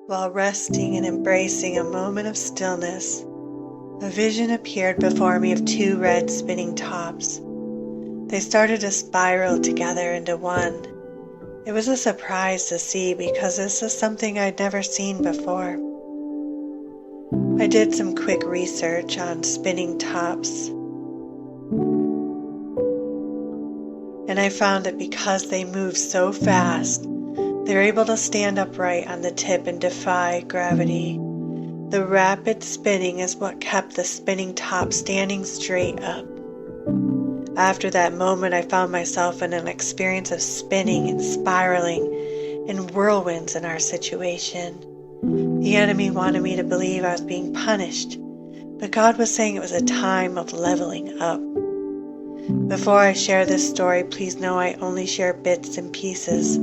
While resting and embracing a moment of stillness, a vision appeared before me of two red spinning tops. They started to spiral together into one. It was a surprise to see because this is something I'd never seen before. I did some quick research on spinning tops, and I found that because they move so fast, they're able to stand upright on the tip and defy gravity. The rapid spinning is what kept the spinning top standing straight up. After that moment, I found myself in an experience of spinning and spiraling in whirlwinds in our situation. The enemy wanted me to believe I was being punished, but God was saying it was a time of leveling up. Before I share this story, please know I only share bits and pieces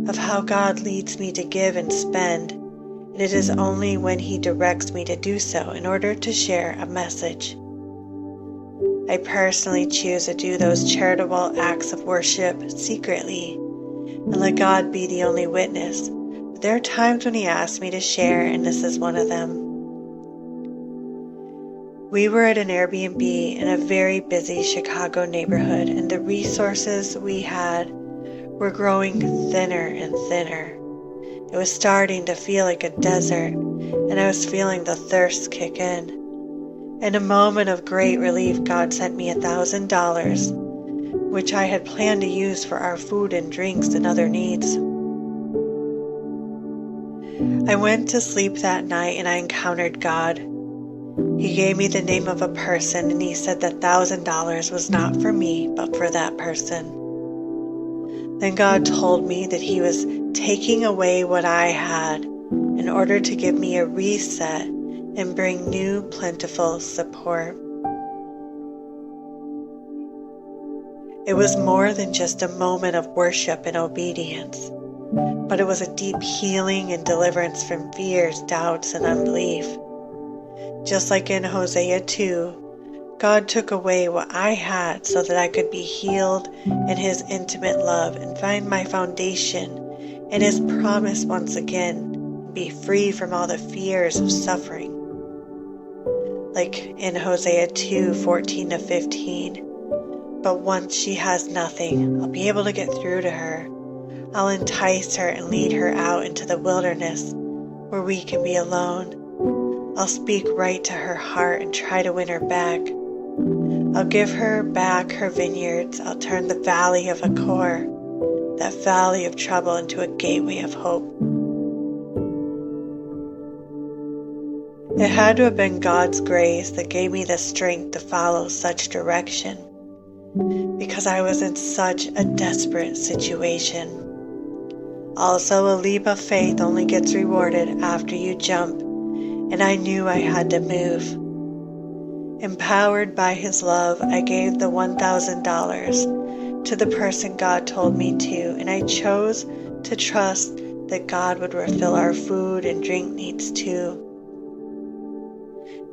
of how God leads me to give and spend. It is only when He directs me to do so in order to share a message. I personally choose to do those charitable acts of worship secretly and let God be the only witness. But there are times when He asks me to share, and this is one of them. We were at an Airbnb in a very busy Chicago neighborhood, and the resources we had were growing thinner and thinner. It was starting to feel like a desert, and I was feeling the thirst kick in. In a moment of great relief, God sent me $1,000, which I had planned to use for our food and drinks and other needs. I went to sleep that night and I encountered God. He gave me the name of a person, and He said that $1,000 was not for me, but for that person. Then God told me that He was taking away what I had in order to give me a reset and bring new plentiful support. It was more than just a moment of worship and obedience, but it was a deep healing and deliverance from fears, doubts, and unbelief. Just like in Hosea 2, God took away what I had so that I could be healed in His intimate love and find my foundation in His promise once again, and be free from all the fears of suffering. Like in Hosea 2:14-15, but once she has nothing, I'll be able to get through to her. I'll entice her and lead her out into the wilderness where we can be alone. I'll speak right to her heart and try to win her back. I'll give her back her vineyards. I'll turn the valley of Achor, that valley of trouble, into a gateway of hope. It had to have been God's grace that gave me the strength to follow such direction, because I was in such a desperate situation. Also, a leap of faith only gets rewarded after you jump, and I knew I had to move. Empowered by His love, I gave the $1,000 to the person God told me to, and I chose to trust that God would refill our food and drink needs too.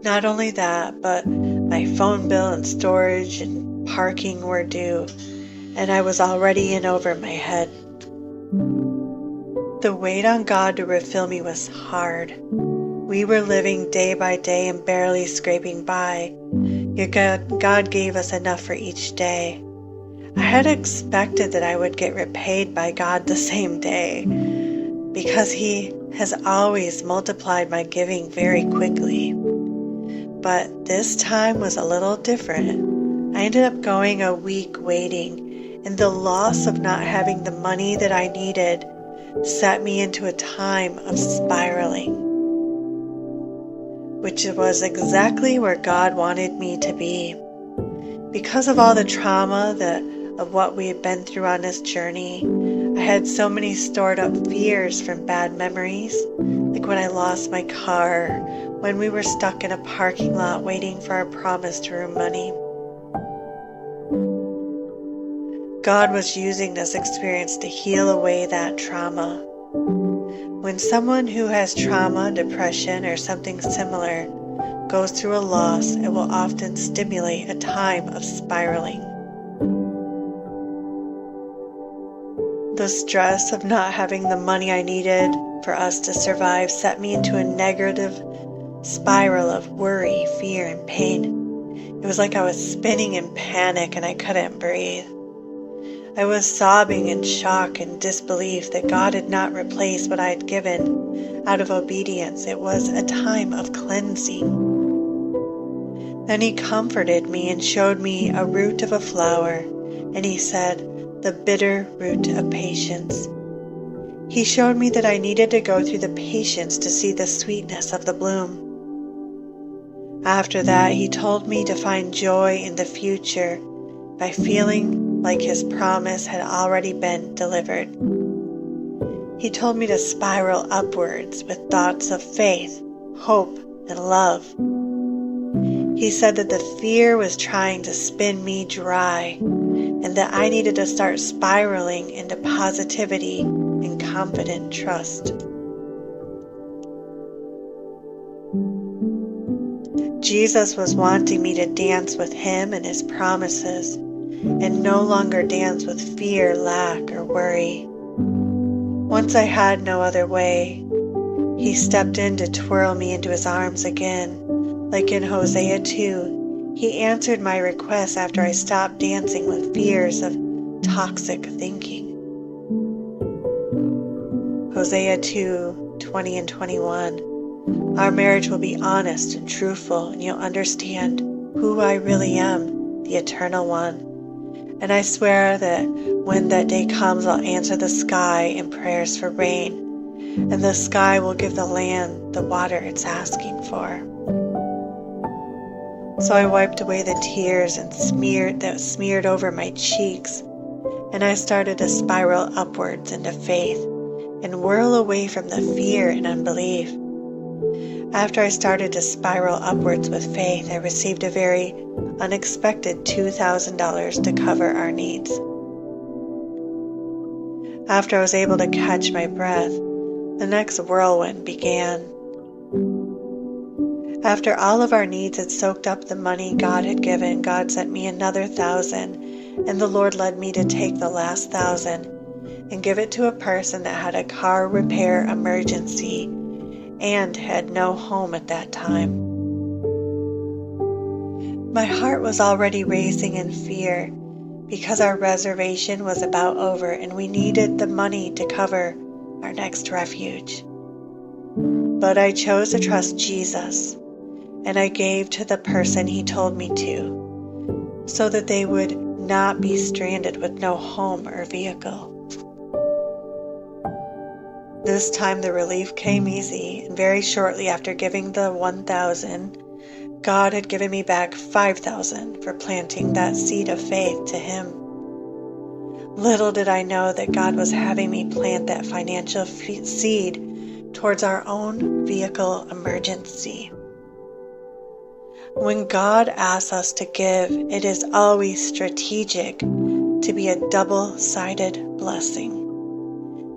Not only that, but my phone bill and storage and parking were due, and I was already in over my head. The weight on God to refill me was hard. We were living day by day and barely scraping by, yet God gave us enough for each day. I had expected that I would get repaid by God the same day, because He has always multiplied my giving very quickly. But this time was a little different. I ended up going a week waiting, and the loss of not having the money that I needed set me into a time of spiraling, which was exactly where God wanted me to be. Because of all the trauma of what we had been through on this journey, I had so many stored up fears from bad memories, like when I lost my car, when we were stuck in a parking lot waiting for our promised room money. God was using this experience to heal away that trauma. When someone who has trauma, depression, or something similar goes through a loss, it will often stimulate a time of spiraling. The stress of not having the money I needed for us to survive set me into a negative spiral of worry, fear, and pain. It was like I was spinning in panic and I couldn't breathe. I was sobbing in shock and disbelief that God had not replaced what I had given out of obedience. It was a time of cleansing. Then He comforted me and showed me a root of a flower, and He said, "The bitter root of patience." He showed me that I needed to go through the patience to see the sweetness of the bloom. After that, He told me to find joy in the future by feeling like His promise had already been delivered. He told me to spiral upwards with thoughts of faith, hope, and love. He said that the fear was trying to spin me dry, and that I needed to start spiraling into positivity and confident trust. Jesus was wanting me to dance with Him and His promises, and no longer dance with fear, lack, or worry. Once I had no other way, He stepped in to twirl me into His arms again. Like in Hosea 2, He answered my request after I stopped dancing with fears of toxic thinking. Hosea 2:20 and 21. Our marriage will be honest and truthful, and you'll understand who I really am, the Eternal One. And I swear that when that day comes, I'll answer the sky in prayers for rain, and the sky will give the land the water it's asking for. So I wiped away the tears that smeared over my cheeks, and I started to spiral upwards into faith and whirl away from the fear and unbelief. After I started to spiral upwards with faith, I received a very unexpected $2,000 to cover our needs. After I was able to catch my breath, the next whirlwind began. After all of our needs had soaked up the money God had given, God sent me another $1,000, and the Lord led me to take the last $1,000 and give it to a person that had a car repair emergency and had no home at that time. My heart was already racing in fear because our reservation was about over and we needed the money to cover our next refuge. But I chose to trust Jesus, and I gave to the person He told me to, so that they would not be stranded with no home or vehicle. This time the relief came easy, and very shortly after giving the $1,000, God had given me back $5,000 for planting that seed of faith to Him. Little did I know that God was having me plant that financial seed towards our own vehicle emergency. When God asks us to give, it is always strategic to be a double-sided blessing.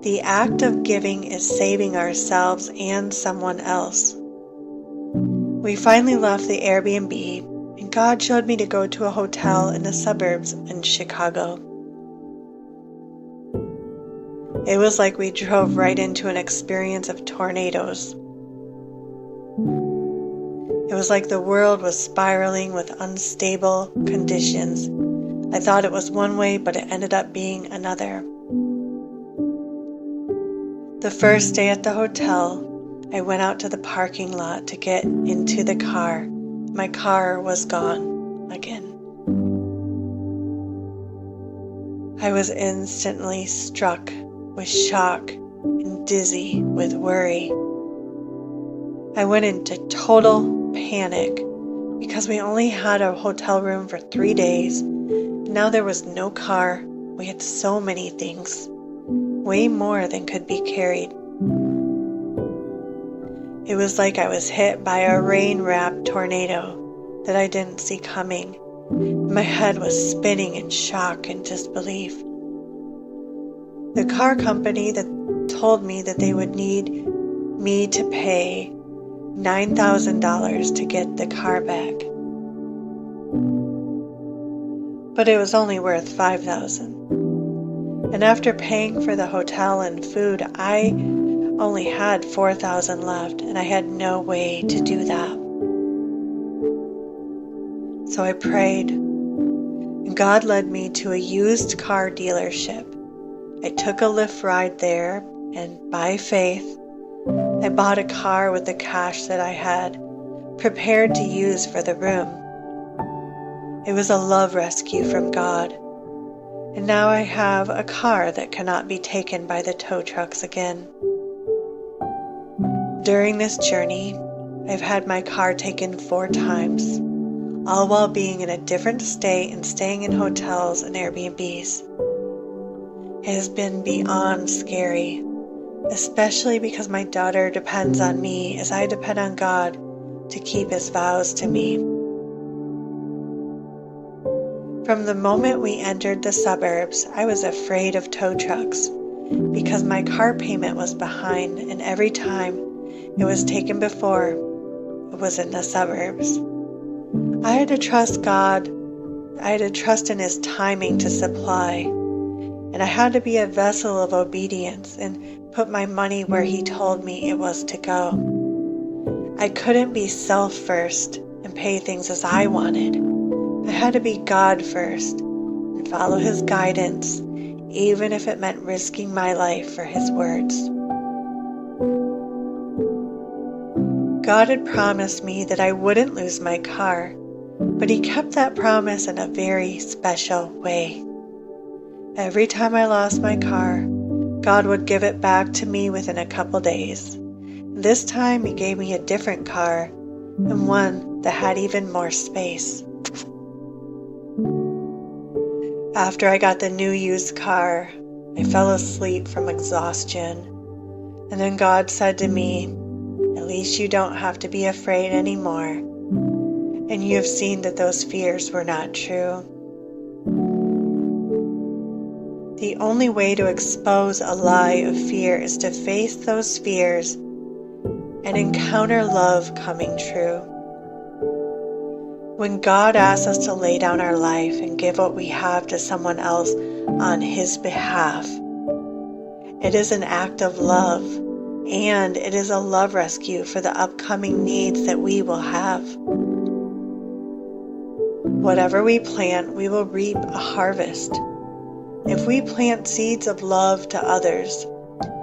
The act of giving is saving ourselves and someone else. We finally left the Airbnb, and God showed me to go to a hotel in the suburbs in Chicago. It was like we drove right into an experience of tornadoes. It was like the world was spiraling with unstable conditions. I thought it was one way, but it ended up being another. The first day at the hotel, I went out to the parking lot to get into the car. My car was gone again. I was instantly struck with shock and dizzy with worry. I went into total panic because we only had a hotel room for 3 days. Now there was no car. We had so many things, way more than could be carried. It was like I was hit by a rain-wrapped tornado that I didn't see coming. My head was spinning in shock and disbelief. The car company that told me that they would need me to pay $9,000 to get the car back. But it was only worth $5,000. And after paying for the hotel and food, I only had 4,000 left, and I had no way to do that. So I prayed, and God led me to a used car dealership. I took a Lyft ride there, and by faith, I bought a car with the cash that I had prepared to use for the room. It was a love rescue from God, and now I have a car that cannot be taken by the tow trucks again. During this journey, I've had my car taken 4 times, all while being in a different state and staying in hotels and Airbnbs. It has been beyond scary, especially because my daughter depends on me as I depend on God to keep His vows to me. From the moment we entered the suburbs, I was afraid of tow trucks because my car payment was behind, and every time it was taken before, it was in the suburbs. I had to trust God. I had to trust in His timing to supply, and I had to be a vessel of obedience and put my money where He told me it was to go. I couldn't be self first and pay things as I wanted. I had to be God first and follow His guidance, even if it meant risking my life for His words. God had promised me that I wouldn't lose my car, but He kept that promise in a very special way. Every time I lost my car, God would give it back to me within a couple days. This time He gave me a different car, and one that had even more space. After I got the new used car, I fell asleep from exhaustion, and then God said to me, "At least you don't have to be afraid anymore, and you have seen that those fears were not true." The only way to expose a lie of fear is to face those fears and encounter love coming true. When God asks us to lay down our life and give what we have to someone else on His behalf, it is an act of love, and it is a love rescue for the upcoming needs that we will have. Whatever we plant, we will reap a harvest. If we plant seeds of love to others,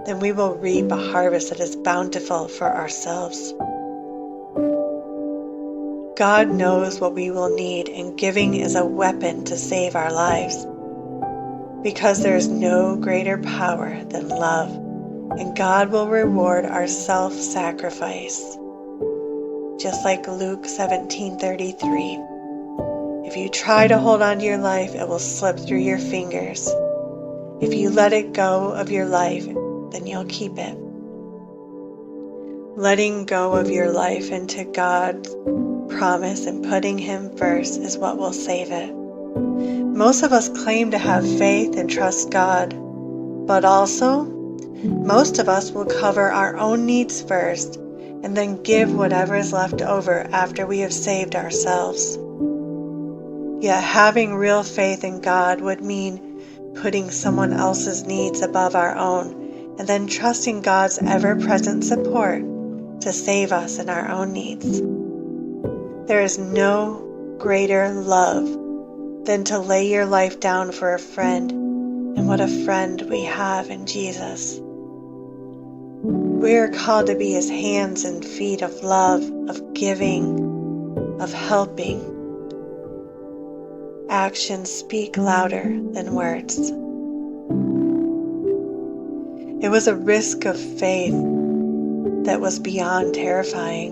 then we will reap a harvest that is bountiful for ourselves. God knows what we will need, and giving is a weapon to save our lives. Because there is no greater power than love, and God will reward our self-sacrifice. Just like Luke 17:33. If you try to hold on to your life, it will slip through your fingers. If you let it go of your life, then you'll keep it. Letting go of your life into God's promise and putting Him first is what will save it. Most of us claim to have faith and trust God, but also, most of us will cover our own needs first and then give whatever is left over after we have saved ourselves. Yet having real faith in God would mean putting someone else's needs above our own and then trusting God's ever-present support to save us in our own needs. There is no greater love than to lay your life down for a friend, and what a friend we have in Jesus. We are called to be His hands and feet of love, of giving, of helping. Actions speak louder than words. It was a risk of faith that was beyond terrifying,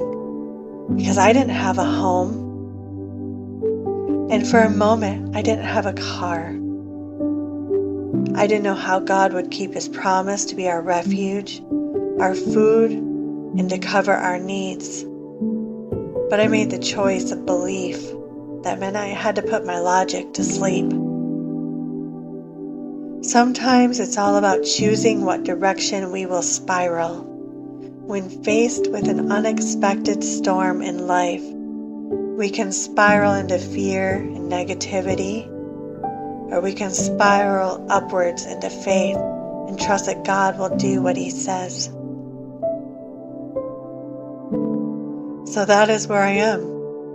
because I didn't have a home, and for a moment I didn't have a car. I didn't know how God would keep His promise to be our refuge, our food, and to cover our needs. But I made the choice of belief. That meant I had to put my logic to sleep. Sometimes it's all about choosing what direction we will spiral. When faced with an unexpected storm in life, we can spiral into fear and negativity, or we can spiral upwards into faith and trust that God will do what He says. So that is where I am.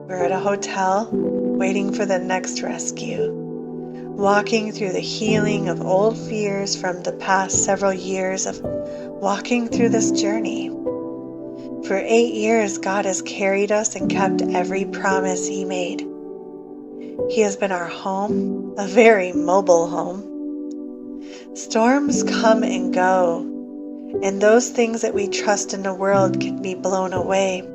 We're at a hotel, waiting for the next rescue, walking through the healing of old fears from the past several years of walking through this journey. For 8 years, God has carried us and kept every promise He made. He has been our home, a very mobile home. Storms come and go, and those things that we trust in the world can be blown away.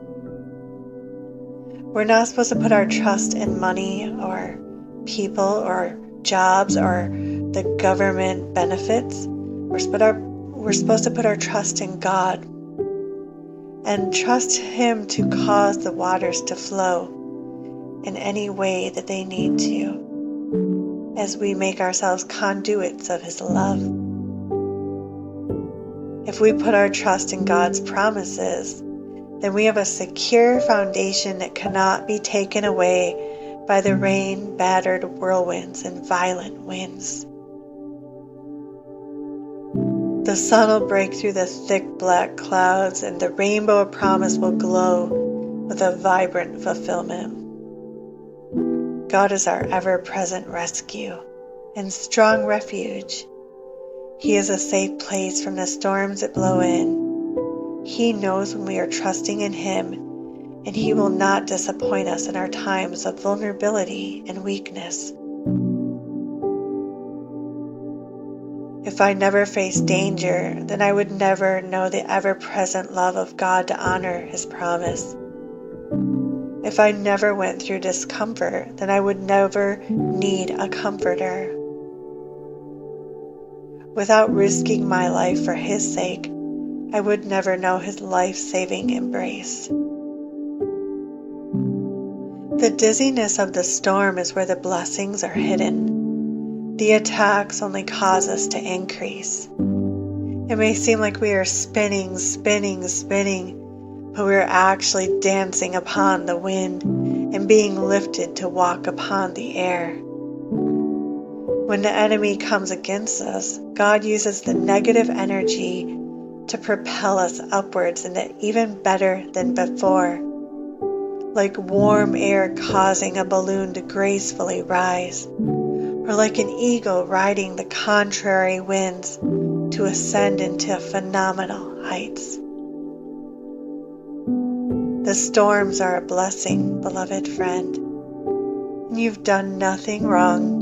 We're not supposed to put our trust in money or people or jobs or the government benefits. We're supposed to put our trust in God and trust Him to cause the waters to flow in any way that they need to, as we make ourselves conduits of His love. If we put our trust in God's promises, then we have a secure foundation that cannot be taken away by the rain-battered whirlwinds and violent winds. The sun will break through the thick black clouds, and the rainbow of promise will glow with a vibrant fulfillment. God is our ever-present rescue and strong refuge. He is a safe place from the storms that blow in. He knows when we are trusting in Him, and He will not disappoint us in our times of vulnerability and weakness. If I never faced danger, then I would never know the ever-present love of God to honor His promise. If I never went through discomfort, then I would never need a comforter. Without risking my life for His sake, I would never know His life-saving embrace. The dizziness of the storm is where the blessings are hidden. The attacks only cause us to increase. It may seem like we are spinning, but we are actually dancing upon the wind and being lifted to walk upon the air. When the enemy comes against us, God uses the negative energy to propel us upwards and even better than before, like warm air causing a balloon to gracefully rise, or like an eagle riding the contrary winds to ascend into phenomenal heights. The storms are a blessing, beloved friend, and you've done nothing wrong.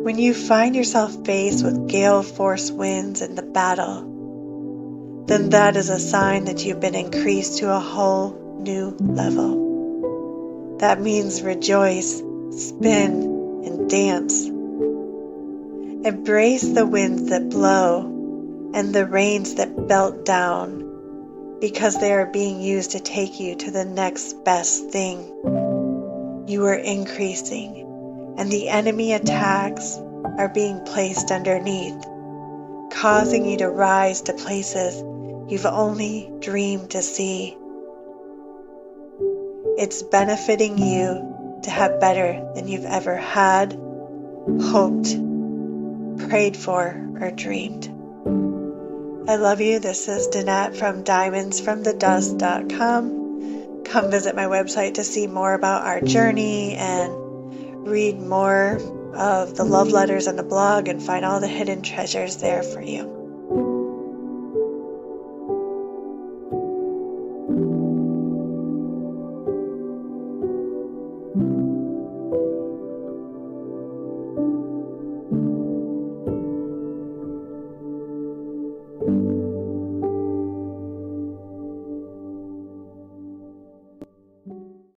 When you find yourself faced with gale-force winds in the battle, then that is a sign that you've been increased to a whole new level. That means rejoice, spin, and dance. Embrace the winds that blow and the rains that belt down, because they are being used to take you to the next best thing. You are increasing, and the enemy attacks are being placed underneath, causing you to rise to places you've only dreamed to see. It's benefiting you to have better than you've ever had, hoped, prayed for, or dreamed. I love you. This is Dannette from diamondsfromthedust.com. Come visit my website to see more about our journey and read more of the love letters on the blog and find all the hidden treasures there for you.